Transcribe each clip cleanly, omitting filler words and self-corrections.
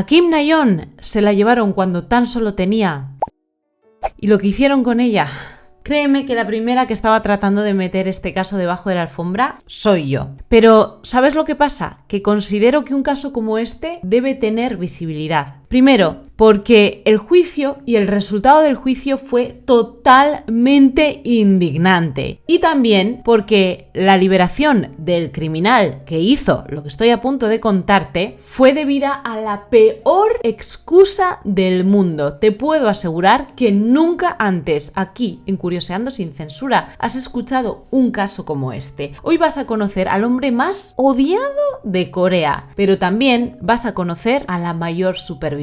A Kim Na-yeon se la llevaron cuando tan solo tenía... Y lo que hicieron con ella... Créeme que la primera que estaba tratando de meter este caso debajo de la alfombra soy yo. Pero, ¿sabes lo que pasa? Que considero que un caso como este debe tener visibilidad. Primero, porque el juicio y el resultado del juicio fue totalmente indignante. Y también porque la liberación del criminal que hizo lo que estoy a punto de contarte fue debida a la peor excusa del mundo. Te puedo asegurar que nunca antes aquí, en Curioseando sin Censura, has escuchado un caso como este. Hoy vas a conocer al hombre más odiado de Corea, pero también vas a conocer a la mayor superviviente.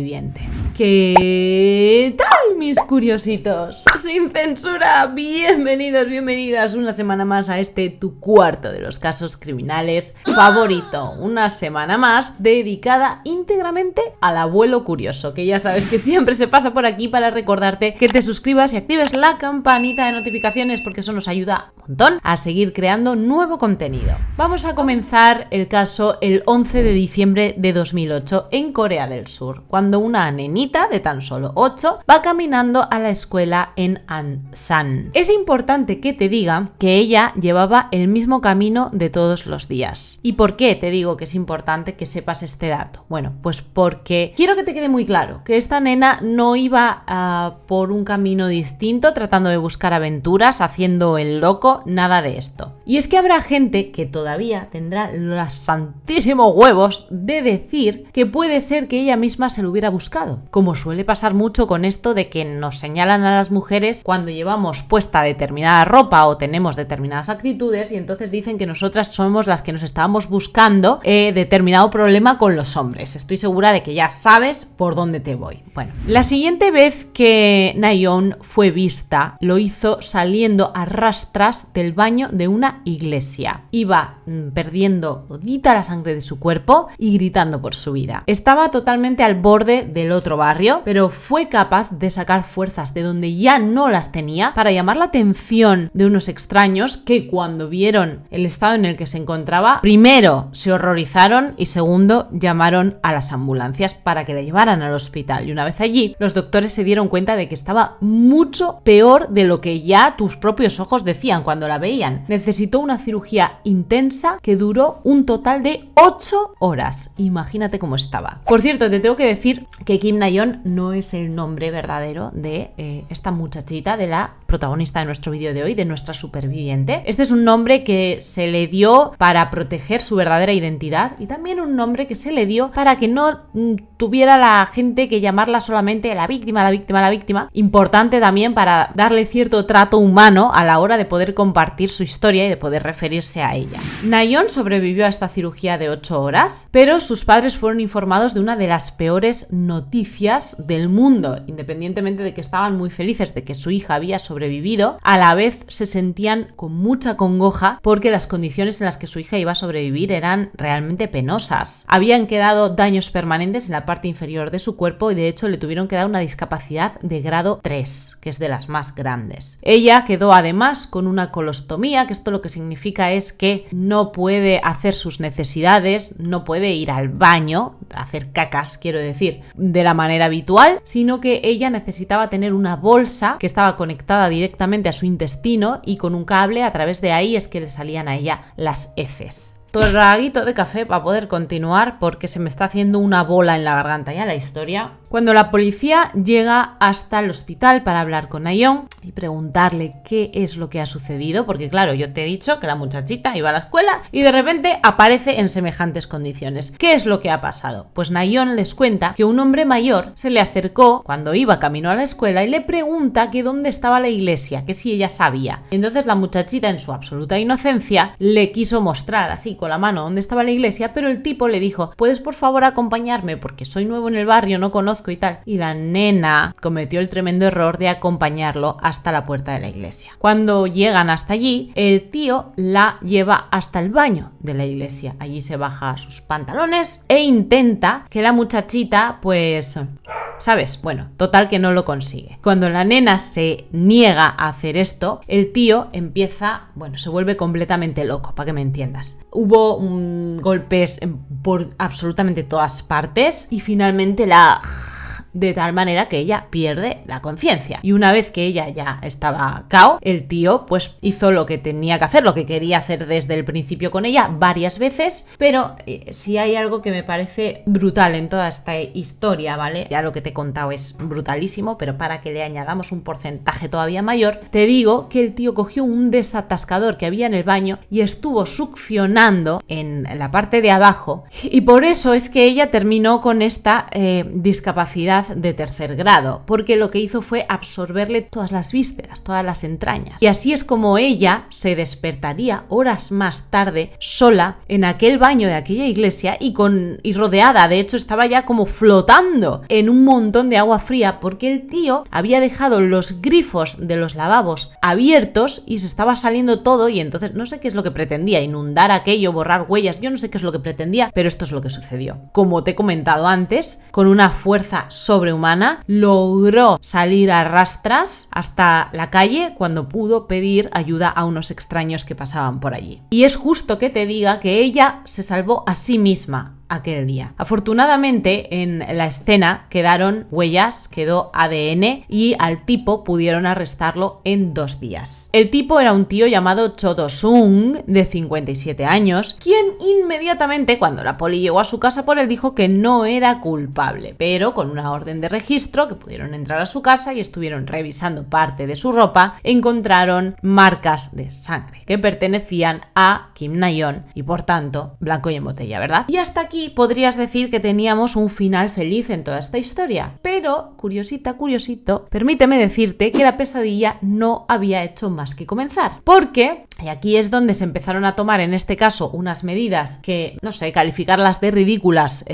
¿Qué tal, mis curiositos? Sin censura, bienvenidos, bienvenidas una semana más a este tu cuarto de los casos criminales favorito. Una semana más dedicada íntegramente al abuelo curioso, que ya sabes que siempre se pasa por aquí para recordarte que te suscribas y actives la campanita de notificaciones porque eso nos ayuda un montón a seguir creando nuevo contenido. Vamos a comenzar el caso el 11 de diciembre de 2008 en Corea del Sur, cuando una nenita de tan solo 8 va caminando a la escuela en Ansan. Es importante que te diga que ella llevaba el mismo camino de todos los días. ¿Y por qué te digo que es importante que sepas este dato? Bueno, pues porque quiero que te quede muy claro que esta nena no iba por un camino distinto tratando de buscar aventuras, haciendo el loco, nada de esto. Y es que habrá gente que todavía tendrá los santísimos huevos de decir que puede ser que ella misma se lo hubiera buscado, como suele pasar mucho con esto de que nos señalan a las mujeres cuando llevamos puesta determinada ropa o tenemos determinadas actitudes y entonces dicen que nosotras somos las que nos estábamos buscando determinado problema con los hombres. Estoy segura de que ya sabes por dónde te voy. Bueno, la siguiente vez que Na-yeon fue vista lo hizo saliendo a rastras del baño de una iglesia. Iba perdiendo todita la sangre de su cuerpo y gritando por su vida. Estaba totalmente al borde del otro barrio, pero fue capaz de sacar fuerzas de donde ya no las tenía para llamar la atención de unos extraños que cuando vieron el estado en el que se encontraba, primero se horrorizaron y segundo llamaron a las ambulancias para que la llevaran al hospital. Y una vez allí, los doctores se dieron cuenta de que estaba mucho peor de lo que ya tus propios ojos decían cuando la veían. Necesitó una cirugía intensa que duró un total de 8 horas. Imagínate cómo estaba. Por cierto, te tengo que decir que Kim Na-yeon no es el nombre verdadero de esta muchachita, de la protagonista de nuestro vídeo de hoy, de nuestra superviviente. Este es un nombre que se le dio para proteger su verdadera identidad y también un nombre que se le dio para que no tuviera la gente que llamarla solamente la víctima, la víctima, la víctima. Importante también para darle cierto trato humano a la hora de poder compartir su historia y de poder referirse a ella. Na-yeon sobrevivió a esta cirugía de 8 horas, pero sus padres fueron informados de una de las peores noticias del mundo. Independientemente de que estaban muy felices de que su hija había sobrevivido, a la vez se sentían con mucha congoja porque las condiciones en las que su hija iba a sobrevivir eran realmente penosas. Habían quedado daños permanentes en la parte inferior de su cuerpo y de hecho le tuvieron que dar una discapacidad de grado 3, que es de las más grandes. Ella quedó además con una colostomía, que esto lo que significa es que no puede hacer sus necesidades, no puede ir al baño, hacer cacas, quiero decir, de la manera habitual, sino que ella necesitaba tener una bolsa que estaba conectada directamente a su intestino y con un cable a través de ahí es que le salían a ella las heces. Todo el traguito de café para poder continuar porque se me está haciendo una bola en la garganta ya la historia. Cuando la policía llega hasta el hospital para hablar con Na-yeon y preguntarle qué es lo que ha sucedido, porque claro, yo te he dicho que la muchachita iba a la escuela y de repente aparece en semejantes condiciones. ¿Qué es lo que ha pasado? Pues Na-yeon les cuenta que un hombre mayor se le acercó cuando iba camino a la escuela y le pregunta que dónde estaba la iglesia, que si ella sabía. Y entonces la muchachita, en su absoluta inocencia, le quiso mostrar así con la mano dónde estaba la iglesia, pero el tipo le dijo: ¿puedes por favor acompañarme? Porque soy nuevo en el barrio, no conozco y tal. Y la nena cometió el tremendo error de acompañarlo hasta la puerta de la iglesia. Cuando llegan hasta allí, el tío la lleva hasta el baño de la iglesia. Allí se baja sus pantalones e intenta que la muchachita pues ¿sabes? Bueno, total que no lo consigue. Cuando la nena se niega a hacer esto, el tío empieza, se vuelve completamente loco, para que me entiendas. Hubo golpes por absolutamente todas partes y finalmente de tal manera que ella pierde la conciencia. Y una vez que ella ya estaba cao, el tío pues hizo lo que tenía que hacer, lo que quería hacer desde el principio con ella varias veces, pero si hay algo que me parece brutal en toda esta historia, ¿vale? Ya lo que te he contado es brutalísimo, pero para que le añadamos un porcentaje todavía mayor, te digo que el tío cogió un desatascador que había en el baño y estuvo succionando en la parte de abajo, y por eso es que ella terminó con esta discapacidad de tercer grado, porque lo que hizo fue absorberle todas las vísceras, todas las entrañas. Y así es como ella se despertaría horas más tarde sola en aquel baño de aquella iglesia y rodeada, de hecho estaba ya como flotando en un montón de agua fría, porque el tío había dejado los grifos de los lavabos abiertos y se estaba saliendo todo, y entonces no sé qué es lo que pretendía, inundar aquello, borrar huellas, yo no sé qué es lo que pretendía, pero esto es lo que sucedió. Como te he comentado antes, con una fuerza sobrehumana, logró salir a rastras hasta la calle cuando pudo pedir ayuda a unos extraños que pasaban por allí. Y es justo que te diga que ella se salvó a sí misma aquel día. Afortunadamente en la escena quedaron huellas, quedó ADN y al tipo pudieron arrestarlo en 2 días. El tipo era un tío llamado Cho Do-sung, de 57 años, quien inmediatamente cuando la poli llegó a su casa por él dijo que no era culpable, pero con una orden de registro que pudieron entrar a su casa y estuvieron revisando parte de su ropa, encontraron marcas de sangre que pertenecían a Kim Na-yeon y por tanto blanco y en botella, ¿verdad? Y hasta aquí podrías decir que teníamos un final feliz en toda esta historia, pero curiosito, permíteme decirte que la pesadilla no había hecho más que comenzar, porque, y aquí es donde se empezaron a tomar en este caso unas medidas que, no sé, calificarlas de ridículas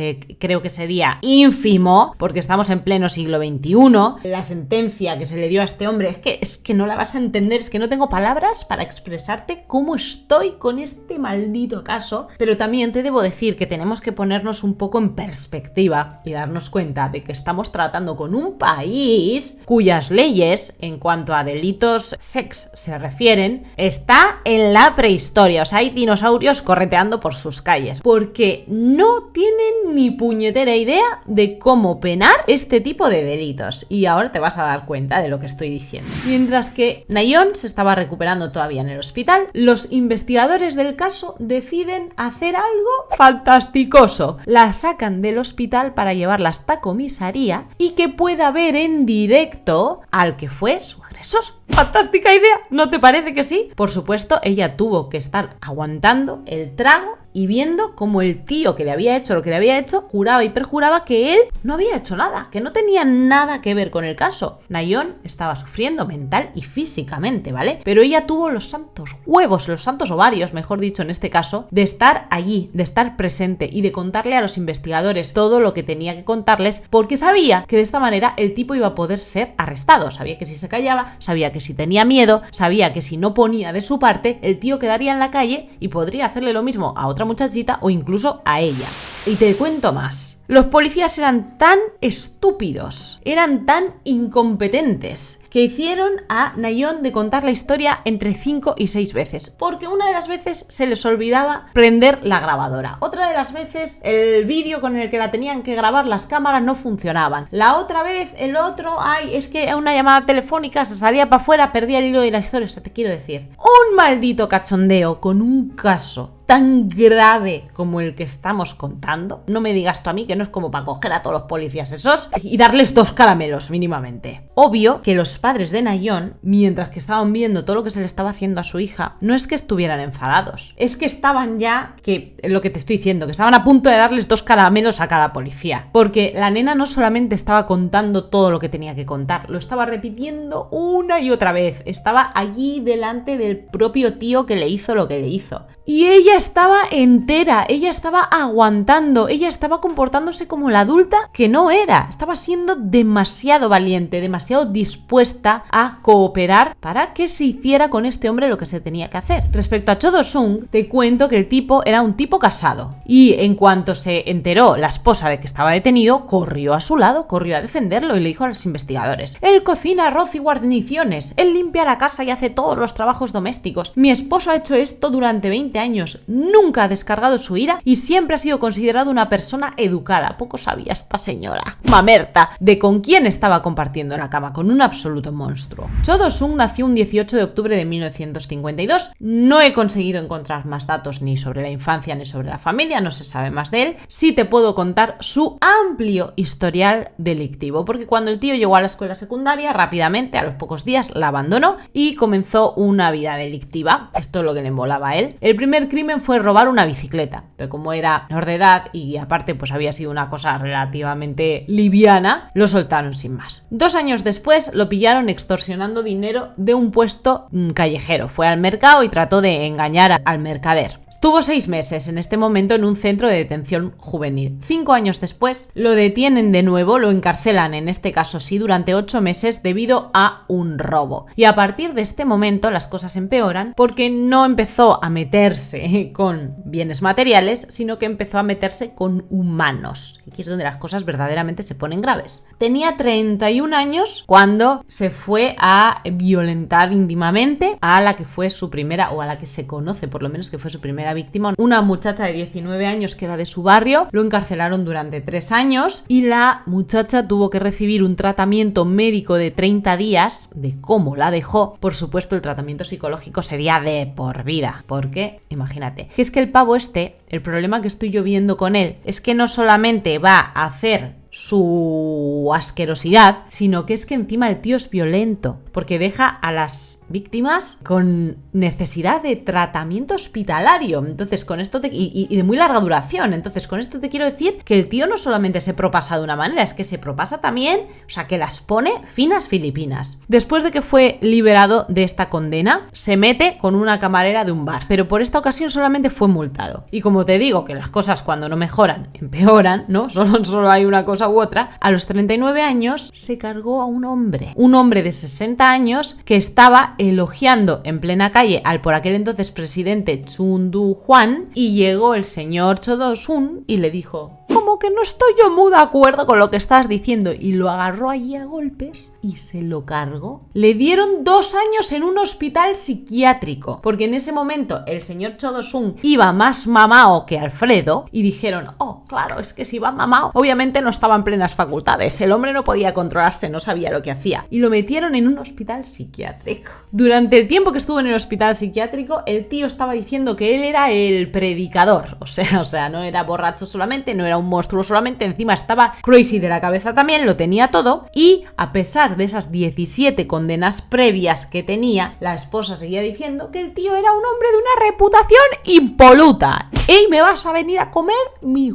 creo que sería ínfimo, porque estamos en pleno siglo XXI, la sentencia que se le dio a este hombre es que no la vas a entender, es que no tengo palabras para expresarte cómo estoy con este maldito caso, pero también te debo decir que tenemos que ponernos un poco en perspectiva y darnos cuenta de que estamos tratando con un país cuyas leyes en cuanto a delitos sex se refieren está en la prehistoria, o sea, hay dinosaurios correteando por sus calles, porque no tienen ni puñetera idea de cómo penar este tipo de delitos, y ahora te vas a dar cuenta de lo que estoy diciendo. Mientras que Na-yeon se estaba recuperando todavía en el hospital, los investigadores del caso deciden hacer algo fantástico. La sacan del hospital para llevarla hasta comisaría y que pueda ver en directo al que fue su agresor. ¡Fantástica idea! ¿No te parece que sí? Por supuesto, ella tuvo que estar aguantando el trago y viendo cómo el tío que le había hecho lo que le había hecho juraba y perjuraba que él no había hecho nada, que no tenía nada que ver con el caso. Na-yeon estaba sufriendo mental y físicamente, ¿vale? Pero ella tuvo los santos huevos, los santos ovarios, mejor dicho en este caso, de estar allí, de estar presente y de contarle a los investigadores todo lo que tenía que contarles, porque sabía que de esta manera el tipo iba a poder ser arrestado. Sabía que si se callaba, sabía que si tenía miedo, sabía que si no ponía de su parte, el tío quedaría en la calle y podría hacerle lo mismo a otra muchachita o incluso a ella. Y te cuento más. Los policías eran tan estúpidos, eran tan incompetentes, que hicieron a Na-yeon de contar la historia entre 5 y 6 veces, porque una de las veces se les olvidaba prender la grabadora, otra de las veces el vídeo con el que la tenían que grabar las cámaras no funcionaban, la otra vez el otro, es que a una llamada telefónica se salía para afuera, perdía el hilo de la historia. O sea, te quiero decir, un maldito cachondeo con un caso tan grave como el que estamos contando. No me digas tú a mí que no es como para coger a todos los policías esos y darles 2 caramelos mínimamente. Obvio que los padres de Na-yeon, mientras que estaban viendo todo lo que se le estaba haciendo a su hija, no es que estuvieran enfadados, es que estaban ya, que lo que te estoy diciendo, que estaban a punto de darles 2 caramelos a cada policía, porque la nena no solamente estaba contando todo lo que tenía que contar, lo estaba repitiendo una y otra vez, estaba allí delante del propio tío que le hizo lo que le hizo, y ella ella estaba entera, ella estaba aguantando, ella estaba comportándose como la adulta que no era. Estaba siendo demasiado valiente, demasiado dispuesta a cooperar para que se hiciera con este hombre lo que se tenía que hacer. Respecto a Cho Do-sung, te cuento que el tipo era un tipo casado y en cuanto se enteró la esposa de que estaba detenido, corrió a su lado, corrió a defenderlo y le dijo a los investigadores: él cocina arroz y guarniciones, él limpia la casa y hace todos los trabajos domésticos. Mi esposo ha hecho esto durante 20 años, nunca ha descargado su ira y siempre ha sido considerado una persona educada. Poco sabía esta señora mamerta de con quién estaba compartiendo la cama, con un absoluto monstruo. Cho Do-sung nació un 18 de octubre de 1952. No he conseguido encontrar más datos ni sobre la infancia ni sobre la familia, no se sabe más de él. Sí te puedo contar su amplio historial delictivo, porque cuando el tío llegó a la escuela secundaria, rápidamente, a los pocos días, la abandonó y comenzó una vida delictiva. Esto es lo que le embolaba a él. El primer crimen fue robar una bicicleta, pero como era menor de edad y aparte pues había sido una cosa relativamente liviana, lo soltaron sin más. 2 años después lo pillaron extorsionando dinero de un puesto callejero. Fue al mercado y trató de engañar al mercader. Estuvo 6 meses en este momento en un centro de detención juvenil. 5 años después lo detienen de nuevo, lo encarcelan, en este caso sí, durante 8 meses debido a un robo. Y a partir de este momento las cosas empeoran porque no empezó a meterse con bienes materiales, sino que empezó a meterse con humanos. Aquí es donde las cosas verdaderamente se ponen graves. Tenía 31 años cuando se fue a violentar íntimamente a la que fue su primera, o a la que se conoce por lo menos que fue su primera víctima, una muchacha de 19 años que era de su barrio. Lo encarcelaron durante 3 años y la muchacha tuvo que recibir un tratamiento médico de 30 días de cómo la dejó. Por supuesto, el tratamiento psicológico sería de por vida, porque imagínate, que es que el pavo este, el problema que estoy yo viendo con él es que no solamente va a hacer su asquerosidad, sino que es que encima el tío es violento, porque deja a las víctimas con necesidad de tratamiento hospitalario. Entonces, con esto y de muy larga duración. Entonces, con esto te quiero decir que el tío no solamente se propasa de una manera, es que se propasa también, o sea, que las pone finas filipinas. Después de que fue liberado de esta condena, se mete con una camarera de un bar, pero por esta ocasión solamente fue multado. Y como te digo que las cosas cuando no mejoran, empeoran, ¿no? Solo hay una cosa u otra. A los 39 años se cargó a un hombre de 60 años que estaba elogiando en plena calle al por aquel entonces presidente Chun Doo-hwan, y llegó el señor Cho Do-sung y le dijo: como que no estoy yo muy de acuerdo con lo que estás diciendo, y lo agarró allí a golpes y se lo cargó. Le dieron 2 años en un hospital psiquiátrico, porque en ese momento el señor Cho Do-sung iba más mamao que Alfredo, y dijeron: oh, claro, es que si va mamao, obviamente no estaba en plenas facultades, el hombre no podía controlarse, no sabía lo que hacía, y lo metieron en un hospital psiquiátrico. Durante el tiempo que estuvo en el hospital psiquiátrico, el tío estaba diciendo que él era el predicador, o sea, no era borracho solamente, no era un monstruo solamente, encima estaba crazy de la cabeza también, lo tenía todo. Y a pesar de esas 17 condenas previas que tenía, la esposa seguía diciendo que el tío era un hombre de una reputación impoluta. ¡Ey, me vas a venir a comer mi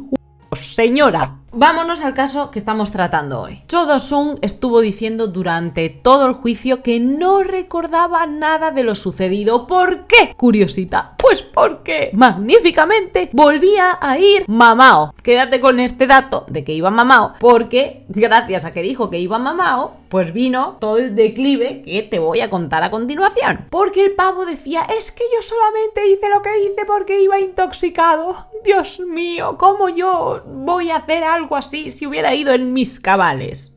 señora! Vámonos al caso que estamos tratando hoy. Cho Do-sung estuvo diciendo durante todo el juicio que no recordaba nada de lo sucedido. ¿Por qué? Curiosita. Pues porque magníficamente volvía a ir mamao. Quédate con este dato de que iba mamao, porque gracias a que dijo que iba mamao, pues vino todo el declive que te voy a contar a continuación. Porque el pavo decía: es que yo solamente hice lo que hice porque iba intoxicado. Dios mío, ¿cómo yo voy a hacer algo así si hubiera ido en mis cabales?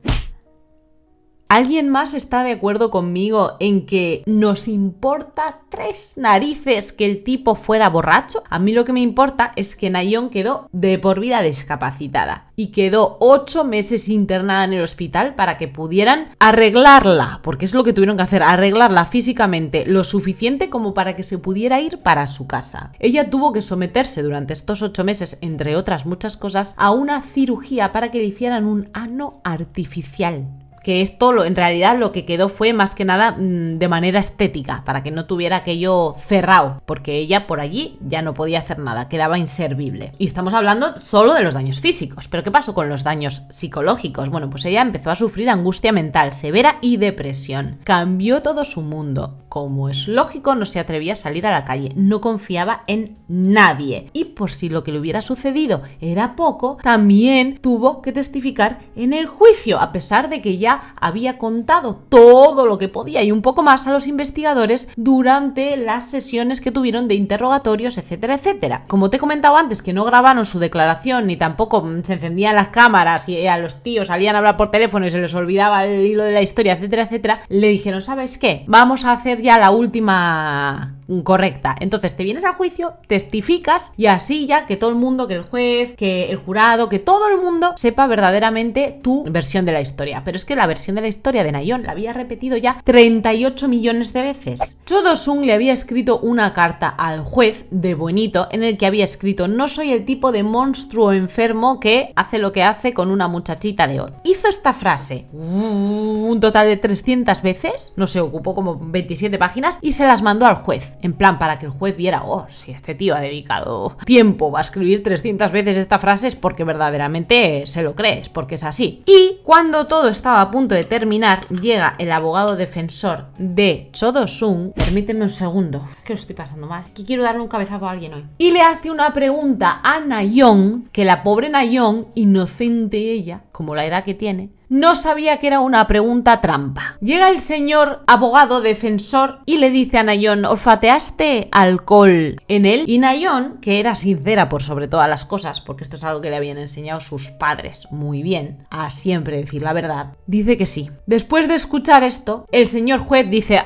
¿Alguien más está de acuerdo conmigo en que nos importa 3 narices que el tipo fuera borracho? A mí lo que me importa es que Na-yeon quedó de por vida discapacitada y quedó 8 meses internada en el hospital para que pudieran arreglarla, porque es lo que tuvieron que hacer, arreglarla físicamente lo suficiente como para que se pudiera ir para su casa. Ella tuvo que someterse durante estos 8 meses, entre otras muchas cosas, a una cirugía para que le hicieran un ano artificial. que esto en realidad lo que quedó fue más que nada de manera estética, para que no tuviera aquello cerrado, porque ella por allí ya no podía hacer nada, quedaba inservible. Y estamos hablando solo de los daños físicos, pero ¿qué pasó con los daños psicológicos? Bueno, pues ella empezó a sufrir angustia mental severa y depresión. Cambió todo su mundo. Como es lógico, no se atrevía a salir a la calle, no confiaba en nadie. Y por si lo que le hubiera sucedido era poco, también tuvo que testificar en el juicio, a pesar de que ya había contado todo lo que podía y un poco más a los investigadores durante las sesiones que tuvieron de interrogatorios, etcétera, etcétera. Como te he comentado antes, que no grabaron su declaración ni tampoco se encendían las cámaras y a los tíos salían a hablar por teléfono y se les olvidaba el hilo de la historia, etcétera, etcétera, le dijeron, ¿sabes qué? Vamos a hacer ya la última correcta. Entonces te vienes al juicio, testificas y así ya que todo el mundo, que el juez, que el jurado, que todo el mundo sepa verdaderamente tu versión de la historia. Pero es que la versión de la historia de Nayeon la había repetido ya 38 millones de veces. Cho Do-sung le había escrito una carta al juez de buenito en el que había escrito: no soy el tipo de monstruo enfermo que hace lo que hace con una muchachita de oro. Hizo esta frase un total de 300 veces, no sé, ocupó como 27 páginas y se las mandó al juez. En plan, para que el juez viera, si este tío ha dedicado tiempo a escribir 300 veces esta frase es porque verdaderamente se lo crees, porque es así. Y cuando todo estaba a punto de terminar, llega el abogado defensor de Cho Do-sung. Permíteme un segundo, que lo estoy pasando mal, que quiero darle un cabezazo a alguien hoy. Y le hace una pregunta a Nayeon, que la pobre Nayeon, inocente ella, como la edad que tiene, no sabía que era una pregunta trampa. Llega el señor abogado defensor y le dice a Nayeon: ¿olfateaste alcohol en él? Y Nayeon, que era sincera por sobre todas las cosas, porque esto es algo que le habían enseñado sus padres muy bien, a siempre decir la verdad, dice que sí. Después de escuchar esto, el señor juez dice: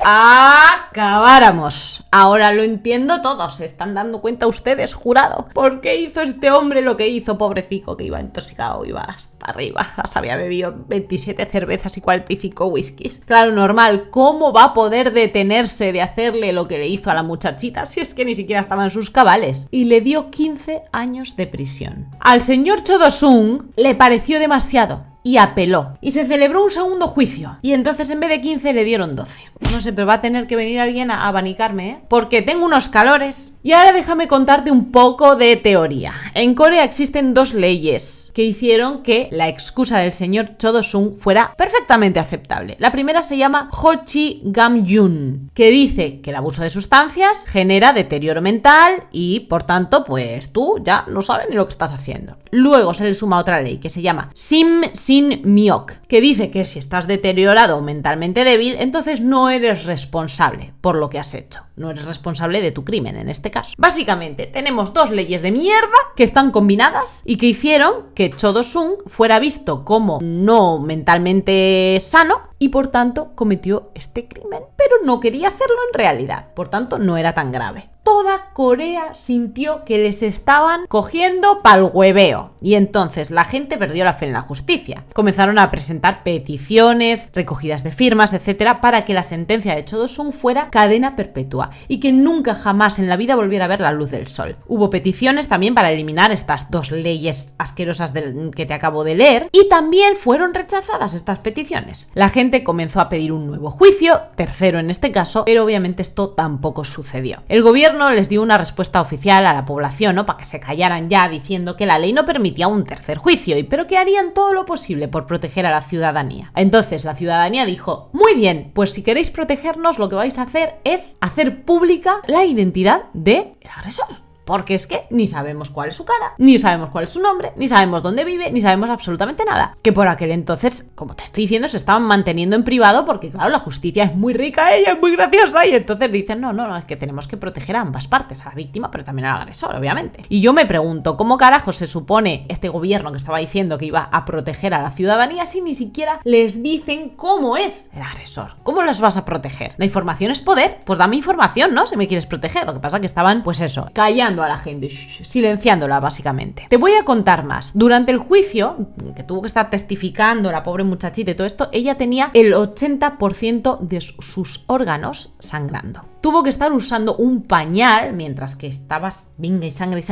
acabáramos. Ahora lo entiendo todo, se están dando cuenta ustedes, jurado. ¿Por qué hizo este hombre lo que hizo, pobrecito, que iba intoxicado, iba hasta arriba, se había bebido 27 cervezas y 45 whiskies? Claro, normal, ¿cómo va a poder detenerse de hacerle lo que le hizo a la muchachita si es que ni siquiera estaba en sus cabales? Y le dio 15 años de prisión. Al señor Cho Do-sung le pareció demasiado y apeló. Y se celebró un segundo juicio. Y entonces en vez de 15 le dieron 12. No sé, pero va a tener que venir alguien a abanicarme, ¿eh? Porque tengo unos calores. Y ahora déjame contarte un poco de teoría. En Corea existen dos leyes que hicieron que la excusa del señor Cho Do-sung fuera perfectamente aceptable. La primera se llama Hochi Gam-yun, que dice que el abuso de sustancias genera deterioro mental y, por tanto, pues tú ya no sabes ni lo que estás haciendo. Luego se le suma otra ley que se llama Sim Sin Myok, que dice que si estás deteriorado o mentalmente débil, entonces no eres responsable por lo que has hecho. No eres responsable de tu crimen en este caso. Básicamente, tenemos dos leyes de mierda que están combinadas y que hicieron que Cho Do-sung fuera visto como no mentalmente sano y por tanto cometió este crimen, pero no quería hacerlo en realidad. Por tanto, no era tan grave. Toda Corea sintió que les estaban cogiendo pa'l hueveo y entonces la gente perdió la fe en la justicia. Comenzaron a presentar peticiones, recogidas de firmas, etcétera, para que la sentencia de Cho Do-sung fuera cadena perpetua y que nunca jamás en la vida volviera a ver la luz del sol. Hubo peticiones también para eliminar estas dos leyes asquerosas que te acabo de leer y también fueron rechazadas estas peticiones. La gente comenzó a pedir un nuevo juicio, tercero en este caso, pero obviamente esto tampoco sucedió. El gobierno les dio una respuesta oficial a la población, ¿no? Para que se callaran ya, diciendo que la ley no permitía un tercer juicio, pero que harían todo lo posible por proteger a la ciudadanía. Entonces la ciudadanía dijo: muy bien, pues si queréis protegernos, lo que vais a hacer es hacer pública la identidad del agresor. Porque es que ni sabemos cuál es su cara, ni sabemos cuál es su nombre, ni sabemos dónde vive, ni sabemos absolutamente nada. Que por aquel entonces, como te estoy diciendo, se estaban manteniendo en privado porque, claro, la justicia es muy rica, ella es muy graciosa y entonces dicen, no, es que tenemos que proteger a ambas partes, a la víctima, pero también al agresor, obviamente. Y yo me pregunto, ¿cómo carajo se supone este gobierno que estaba diciendo que iba a proteger a la ciudadanía si ni siquiera les dicen cómo es el agresor? ¿Cómo los vas a proteger? ¿La información es poder? Pues dame información, ¿no? Si me quieres proteger. Lo que pasa es que estaban, pues eso, callando callando a la gente, silenciándola básicamente. Te voy a contar más. Durante el juicio, que tuvo que estar testificando la pobre muchachita y todo esto, ella tenía el 80% de sus órganos sangrando. Tuvo que estar usando un pañal mientras que estaba venga y sangre,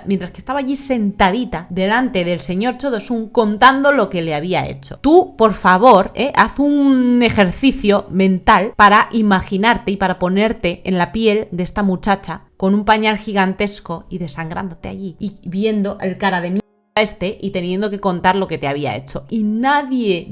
mientras que estaba allí sentadita delante del señor Cho Do-sun contando lo que le había hecho. Tú, por favor, haz un ejercicio mental para imaginarte y para ponerte en la piel de esta muchacha con un pañal gigantesco y desangrándote allí y viendo el cara de y teniendo que contar lo que te había hecho. Y nadie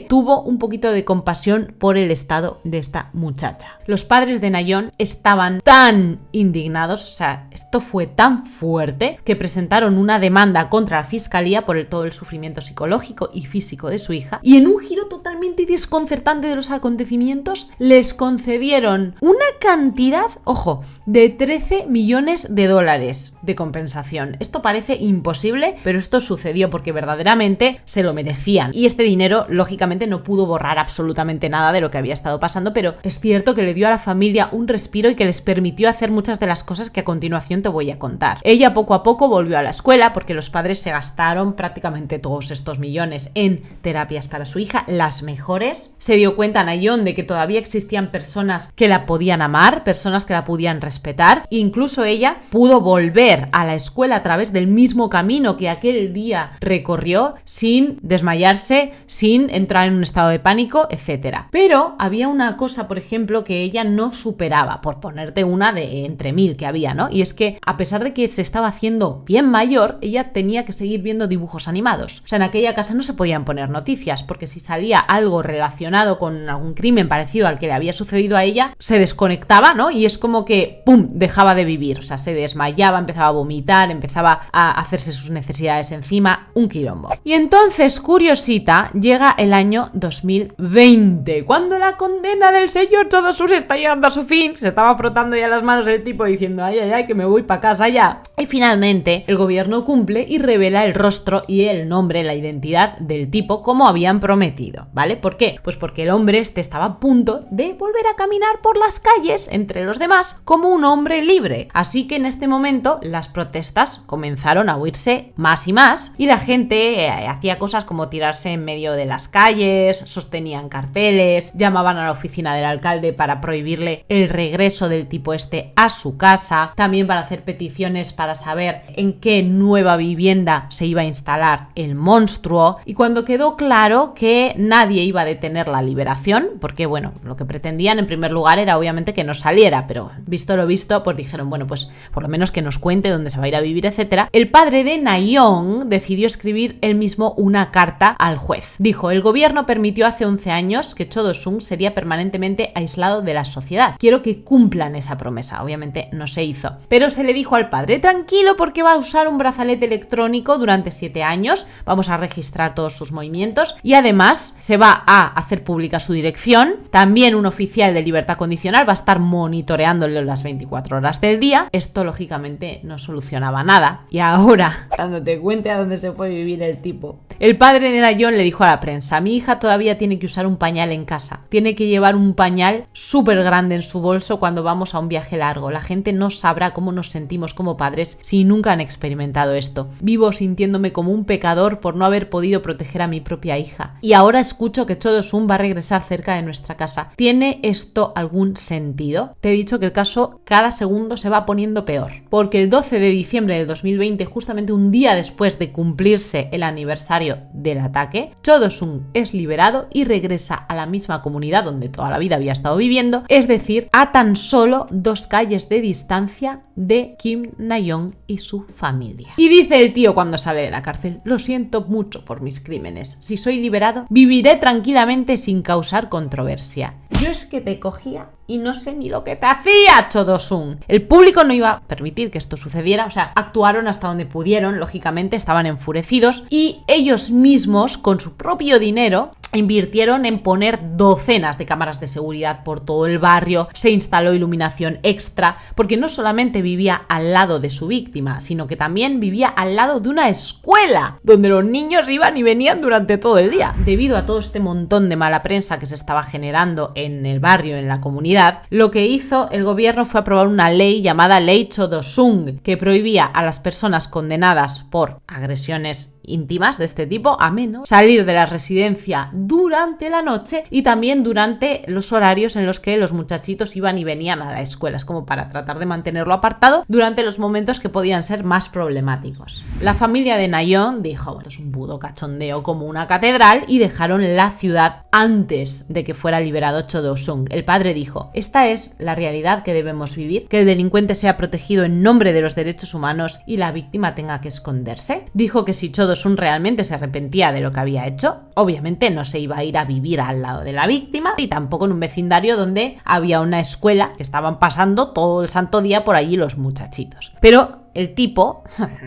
tuvo un poquito de compasión por el estado de esta muchacha. Los padres de Nayeon estaban tan indignados, o sea, esto fue tan fuerte que presentaron una demanda contra la fiscalía por todo el sufrimiento psicológico y físico de su hija, y en un giro totalmente desconcertante de los acontecimientos les concedieron una cantidad, ojo, de $13 millones de compensación. Esto parece imposible, pero esto sucedió porque verdaderamente se lo merecían. Y este dinero, lógicamente, no pudo borrar absolutamente nada de lo que había estado pasando, pero es cierto que le dio a la familia un respiro y que les permitió hacer muchas de las cosas que a continuación te voy a contar. Ella poco a poco volvió a la escuela porque los padres se gastaron prácticamente todos estos millones en terapias para su hija, las mejores. Se dio cuenta Nayeon de que todavía existían personas que la podían amar, personas que la podían respetar. E incluso ella pudo volver a la escuela a través del mismo camino que aquel día recorrió sin desmayarse, sin entrar en un estado de pánico, etc. Pero había una cosa, por ejemplo, que ella no superaba, por ponerte una de entre mil que había, ¿no? Y es que a pesar de que se estaba haciendo bien mayor, ella tenía que seguir viendo dibujos animados. O sea, en aquella casa no se podían poner noticias, porque si salía algo relacionado con algún crimen parecido al que le había sucedido a ella, se desconectaba, ¿no? Y es como que, ¡pum!, dejaba de vivir. O sea, se desmayaba, empezaba a vomitar, empezaba a hacerse sus necesidades encima, un quilombo. Y entonces, curiosita, llega el año 2020, cuando la condena del señor Cho Do-sun está llegando a su fin. Se estaba frotando ya las manos el tipo diciendo, ay, ay, ay, que me voy para casa ya. Y finalmente, el gobierno cumple y revela el rostro y el nombre, la identidad del tipo como habían prometido, ¿vale? ¿Por qué? Pues porque el hombre estaba a punto de volver a caminar por las calles entre los demás como un hombre libre. Así que en este momento las protestas comenzaron a oírse más y más, y la gente hacía cosas como tirarse en medio de las calles, sostenían carteles, llamaban a la oficina del alcalde para prohibirle el regreso del tipo este a su casa, también para hacer peticiones para saber en qué nueva vivienda se iba a instalar el monstruo. Y cuando quedó claro que nadie iba a detener la liberación, porque bueno, lo que pretendían en primer lugar era obviamente que no saliera, pero visto lo visto, pues dijeron, bueno, pues por lo menos que nos cuente dónde se va a ir a vivir, etcétera. El padre de Nayeon decidió escribir él mismo una carta al juez. Dijo, el gobierno permitió hace 11 años que Cho Do-sun sería permanentemente aislado de la sociedad. Quiero que cumplan esa promesa. Obviamente no se hizo. Pero se le dijo al padre, tranquilo, porque va a usar un brazalete electrónico durante 7 años. Vamos a registrar todos sus movimientos y además se va a hacer pública su dirección. También un oficial de libertad condicional va a estar monitoreándole las 24 horas del día. Esto lógicamente no solucionaba nada. Y ahora, cuando te cuente a dónde se fue a vivir el tipo, el padre de Nayeon le dijo a la prensa, mi hija todavía tiene que usar un pañal en casa. Tiene que llevar un pañal súper grande en su bolso cuando vamos a un viaje largo. La gente no sabrá cómo nos sentimos como padres si nunca han experimentado esto. Vivo sintiéndome como un pecador por no haber podido proteger a mi propia hija. Y ahora escucho que Cho Do-sun va a regresar cerca de nuestra casa. ¿Tiene esto algún sentido? Te he dicho que el caso cada segundo se va poniendo peor. Porque el 12 de diciembre del 2020, justamente un día después de cumplirse el aniversario del ataque, Cho Do-sun es liberado y regresa a la misma comunidad donde toda la vida había estado viviendo, es decir, a tan solo 2 calles de distancia de Kim Nayeon y su familia. Y dice el tío cuando sale de la cárcel, lo siento mucho por mis crímenes. Si soy liberado, viviré tranquilamente sin causar controversia. Yo es que te cogía y no sé ni lo que te hacía, Cho Do-sun. El público no iba a permitir que esto sucediera, o sea, actuaron hasta donde pudieron, lógicamente estaban enfurecidos y ellos mismos, con su propio dinero, invirtieron en poner docenas de cámaras de seguridad por todo el barrio, se instaló iluminación extra, porque no solamente vivía al lado de su víctima, sino que también vivía al lado de una escuela, donde los niños iban y venían durante todo el día. Debido a todo este montón de mala prensa que se estaba generando en el barrio, en la comunidad, lo que hizo el gobierno fue aprobar una ley llamada Ley Cho Do-sung, que prohibía a las personas condenadas por agresiones íntimas de este tipo, a menos salir de la residencia durante la noche y también durante los horarios en los que los muchachitos iban y venían a la escuela. Es como para tratar de mantenerlo apartado durante los momentos que podían ser más problemáticos. La familia de Nayeon dijo, bueno, es un budo cachondeo como una catedral, y dejaron la ciudad antes de que fuera liberado Cho Do-sung. El padre dijo, esta es la realidad que debemos vivir, que el delincuente sea protegido en nombre de los derechos humanos y la víctima tenga que esconderse. Dijo que si Cho Do-sung realmente se arrepentía de lo que había hecho, obviamente no se iba a ir a vivir al lado de la víctima y tampoco en un vecindario donde había una escuela que estaban pasando todo el santo día por allí los muchachitos. Pero el tipo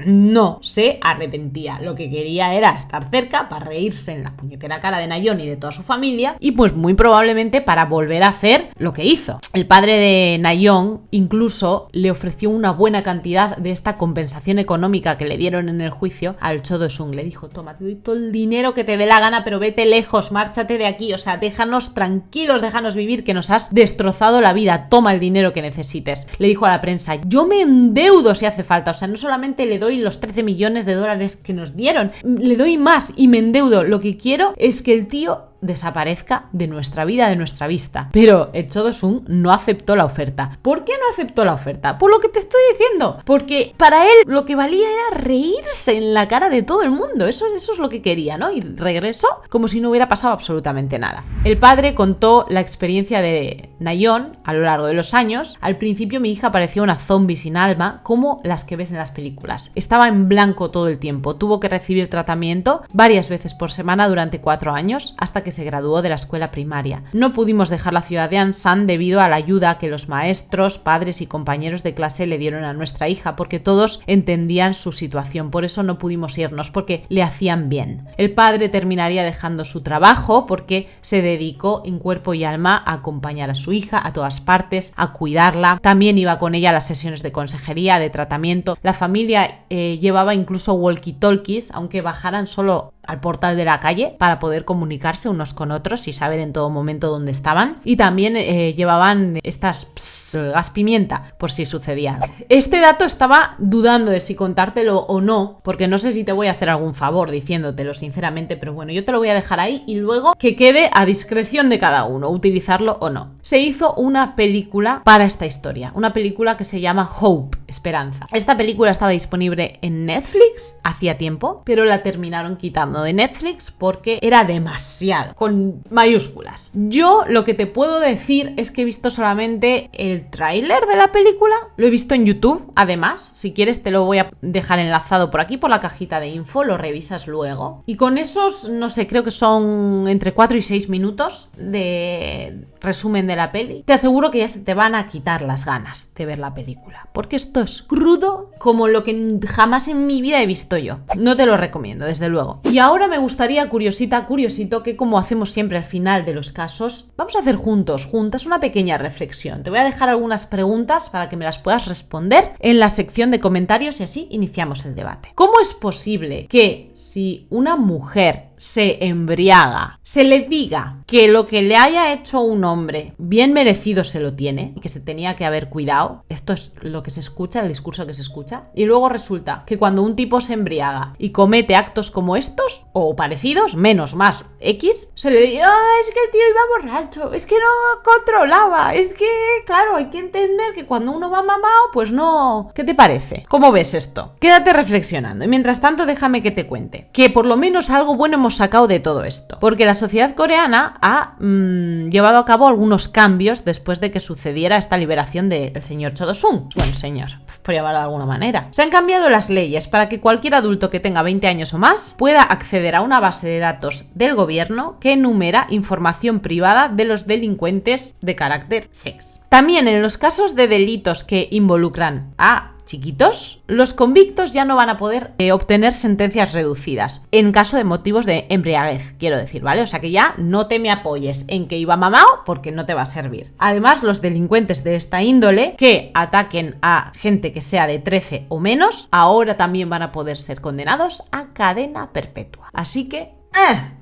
no se arrepentía. Lo que quería era estar cerca para reírse en la puñetera cara de Nayeon y de toda su familia, y pues muy probablemente para volver a hacer lo que hizo. El padre de Nayeon incluso le ofreció una buena cantidad de esta compensación económica que le dieron en el juicio al Cho Do-sung. Le dijo, toma, te doy todo el dinero que te dé la gana, pero vete lejos, márchate de aquí, o sea, déjanos tranquilos, déjanos vivir, que nos has destrozado la vida, toma el dinero que necesites. Le dijo a la prensa, yo me endeudo si hace falta. O sea, no solamente le doy los 13 millones de dólares que nos dieron, le doy más y me endeudo. Lo que quiero es que el tío desaparezca de nuestra vida, de nuestra vista. Pero el Cho Do-sung no aceptó la oferta. ¿Por qué no aceptó la oferta? Por lo que te estoy diciendo. Porque para él lo que valía era reírse en la cara de todo el mundo. Eso es lo que quería, ¿no? Y regresó como si no hubiera pasado absolutamente nada. El padre contó la experiencia de Nayeon a lo largo de los años. Al principio mi hija parecía una zombie sin alma, como las que ves en las películas. Estaba en blanco todo el tiempo. Tuvo que recibir tratamiento varias veces por semana durante 4 años, hasta que se graduó de la escuela primaria. No pudimos dejar la ciudad de Ansan debido a la ayuda que los maestros, padres y compañeros de clase le dieron a nuestra hija, porque todos entendían su situación. Por eso no pudimos irnos, porque le hacían bien. El padre terminaría dejando su trabajo porque se dedicó en cuerpo y alma a acompañar a su hija a todas partes, a cuidarla. También iba con ella a las sesiones de consejería, de tratamiento. La familia llevaba incluso walkie-talkies, aunque bajaran solo al portal de la calle para poder comunicarse unos con otros y saber en todo momento dónde estaban. Y también llevaban estas gas pimienta por si sucedía algo. Este dato estaba dudando de si contártelo o no, porque no sé si te voy a hacer algún favor diciéndotelo sinceramente, pero bueno, yo te lo voy a dejar ahí y luego que quede a discreción de cada uno, utilizarlo o no. Se hizo una película para esta historia, una película que se llama Hope, Esperanza. Esta película estaba disponible en Netflix hacía tiempo, pero la terminaron quitando de Netflix porque era demasiado, con mayúsculas. Yo lo que te puedo decir es que he visto solamente el tráiler de la película, lo he visto en YouTube, además, si quieres te lo voy a dejar enlazado por aquí, por la cajita de info, lo revisas luego. Y con esos, no sé, creo que son entre 4 y 6 minutos de resumen de la peli, te aseguro que ya se te van a quitar las ganas de ver la película, porque esto es crudo como lo que jamás en mi vida he visto yo. No te lo recomiendo, desde luego. Y ahora me gustaría, curiosito, que como hacemos siempre al final de los casos, vamos a hacer juntas una pequeña reflexión. Te voy a dejar algunas preguntas para que me las puedas responder en la sección de comentarios y así iniciamos el debate. ¿Cómo es posible que si una mujer se embriaga, se le diga que lo que le haya hecho un hombre bien merecido se lo tiene y que se tenía que haber cuidado? Esto es lo que se escucha, el discurso que se escucha. Y luego resulta que cuando un tipo se embriaga y comete actos como estos o parecidos, menos, más, X, se le dice, es que el tío iba borracho, es que no controlaba, es que, claro, hay que entender que cuando uno va mamado, pues no. ¿Qué te parece? ¿Cómo ves esto? Quédate reflexionando y mientras tanto déjame que te cuente que por lo menos algo bueno hemos sacado de todo esto, porque la sociedad coreana ha llevado a cabo algunos cambios después de que sucediera esta liberación del señor Cho Do-sung, buen señor, por llamarlo de alguna manera. Se han cambiado las leyes para que cualquier adulto que tenga 20 años o más pueda acceder a una base de datos del gobierno que enumera información privada de los delincuentes de carácter sex. También en los casos de delitos que involucran a chiquitos, los convictos ya no van a poder obtener sentencias reducidas en caso de motivos de embriaguez, quiero decir, ¿vale? O sea que ya no te me apoyes en que iba mamao porque no te va a servir. Además, los delincuentes de esta índole que ataquen a gente que sea de 13 o menos, ahora también van a poder ser condenados a cadena perpetua. Así que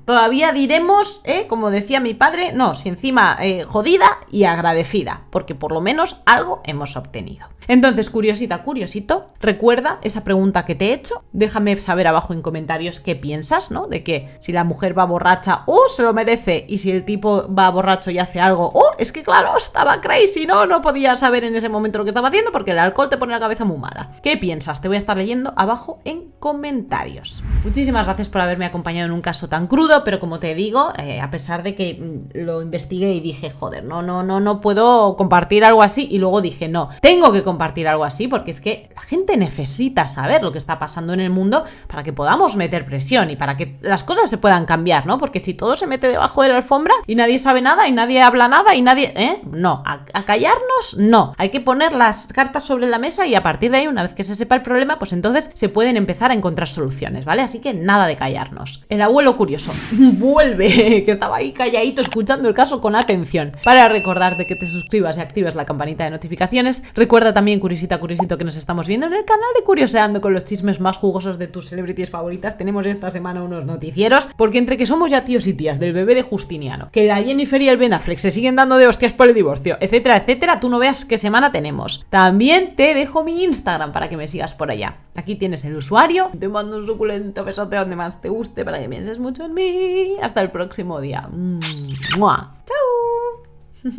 todavía diremos, como decía mi padre, no, si encima jodida y agradecida, porque por lo menos algo hemos obtenido. Entonces, curiosita, curiosito, recuerda esa pregunta que te he hecho, déjame saber abajo en comentarios qué piensas, ¿no? De que si la mujer va borracha, se lo merece, y si el tipo va borracho y hace algo, es que claro, estaba crazy, no podía saber en ese momento lo que estaba haciendo porque el alcohol te pone la cabeza muy mala. ¿Qué piensas? Te voy a estar leyendo abajo en comentarios. Muchísimas gracias por haberme acompañado en un caso tan crudo, pero como te digo, a pesar de que lo investigué y dije, joder, no puedo compartir algo así, y luego dije, no, tengo que compartir algo así porque es que la gente necesita saber lo que está pasando en el mundo para que podamos meter presión y para que las cosas se puedan cambiar, ¿no? Porque si todo se mete debajo de la alfombra y nadie sabe nada y nadie habla nada y nadie... No, a callarnos no. Hay que poner las cartas sobre la mesa y a partir de ahí, una vez que se sepa el problema, pues entonces se pueden empezar a encontrar soluciones, ¿vale? Así que nada de callarnos. El abuelo curioso vuelve, que estaba ahí calladito escuchando el caso con atención. Para recordarte que te suscribas y actives la campanita de notificaciones. Recuerda también, curiosito, que nos estamos viendo en el canal de Curioseando con los chismes más jugosos de tus celebrities favoritas. Tenemos esta semana unos noticieros, porque entre que somos ya tíos y tías del bebé de Justiniano, que la Jennifer y el Ben Affleck se siguen dando de hostias por el divorcio, etcétera, etcétera, tú no veas qué semana tenemos. También te dejo mi Instagram para que me sigas por allá. Aquí tienes el usuario. Te mando un suculento besote donde más te guste para que pienses mucho en mí. Hasta el próximo día. ¡Mua! ¡Chao!